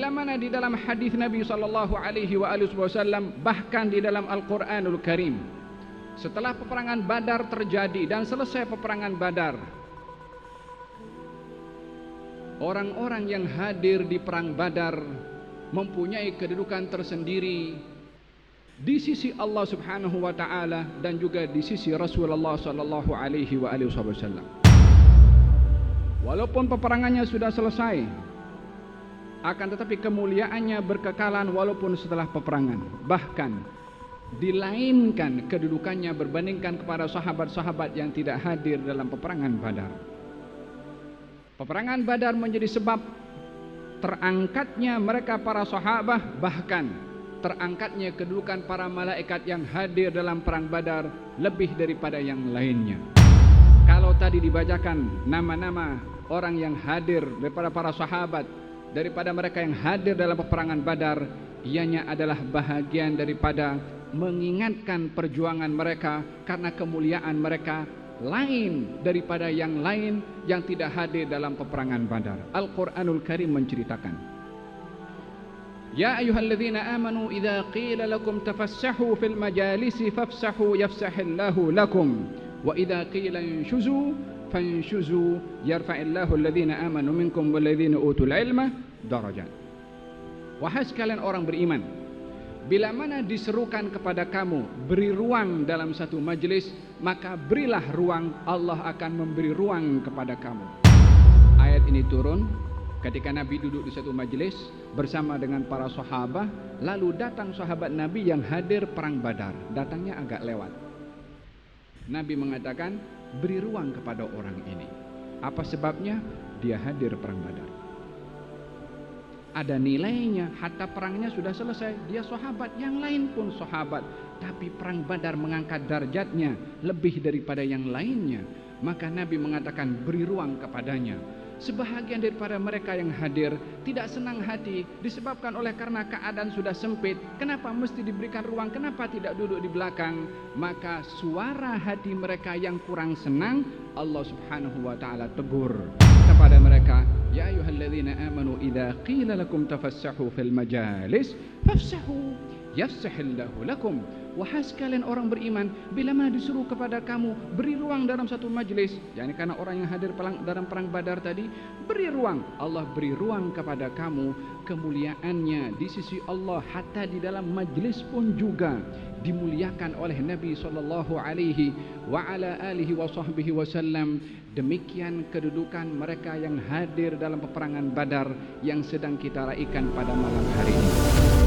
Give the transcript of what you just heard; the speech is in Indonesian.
Bila mana di dalam hadis Nabi sallallahu alaihi wasallam, bahkan di dalam Al-Qur'anul Karim, setelah peperangan Badar terjadi dan selesai peperangan Badar, orang-orang yang hadir di perang Badar mempunyai kedudukan tersendiri di sisi Allah Subhanahu wa taala dan juga di sisi Rasulullah sallallahu alaihi wasallam. Walaupun peperangannya sudah selesai, akan tetapi kemuliaannya berkekalan walaupun setelah peperangan. Bahkan dilainkan kedudukannya berbandingkan kepada sahabat-sahabat yang tidak hadir dalam peperangan Badar. Peperangan Badar menjadi sebab terangkatnya mereka para sahabat, bahkan terangkatnya kedudukan para malaikat yang hadir dalam perang Badar lebih daripada yang lainnya. Kalau tadi dibacakan nama-nama orang yang hadir daripada para sahabat, daripada mereka yang hadir dalam peperangan Badar, ianya adalah bahagian daripada mengingatkan perjuangan mereka, karena kemuliaan mereka lain daripada yang lain yang tidak hadir dalam peperangan Badar. Al-Qur'anul Karim menceritakan, Ya ayyuhalladzina amanu idza qila lakum tafassahu fil majalisi fafsahu yafsahillahu lakum wa idza qila inshuzu fanshuzu yarfa'illahu alladhina amanu minkum walladhina utul ilma darajat. Wahai sekalian orang beriman, bila mana diserukan kepada kamu beri ruang dalam satu majlis, maka berilah ruang, Allah akan memberi ruang kepada kamu. Ayat ini turun ketika Nabi duduk di satu majlis bersama dengan para sahabat, lalu datang sahabat Nabi yang hadir perang Badar, datangnya agak lewat. Nabi mengatakan, beri ruang kepada orang ini. Apa sebabnya? Dia hadir perang Badar. Ada nilainya, hatta perangnya sudah selesai, dia sahabat, yang lain pun sahabat, tapi perang Badar mengangkat darjatnya lebih daripada yang lainnya. Maka Nabi mengatakan beri ruang kepadanya. Sebahagian daripada mereka yang hadir tidak senang hati disebabkan oleh karena keadaan sudah sempit. Kenapa mesti diberikan ruang? Kenapa tidak duduk di belakang? Maka suara hati mereka yang kurang senang, Allah Subhanahu wa taala tegur kepada mereka, Ya ayyuhalladzina amanu idza qila lakum tafassahu fil majalis fafsahu yafsahillahu lakum. Wahai sekalian orang beriman, bila mana disuruh kepada kamu beri ruang dalam satu majlis, yakni karena orang yang hadir dalam perang Badar tadi, beri ruang, Allah beri ruang kepada kamu. Kemuliaannya di sisi Allah hatta di dalam majlis pun juga dimuliakan oleh Nabi sallallahu alaihi wa ala alihi wa sahbihi wasallam. Demikian kedudukan mereka yang hadir dalam peperangan Badar yang sedang kita raikan pada malam hari ini.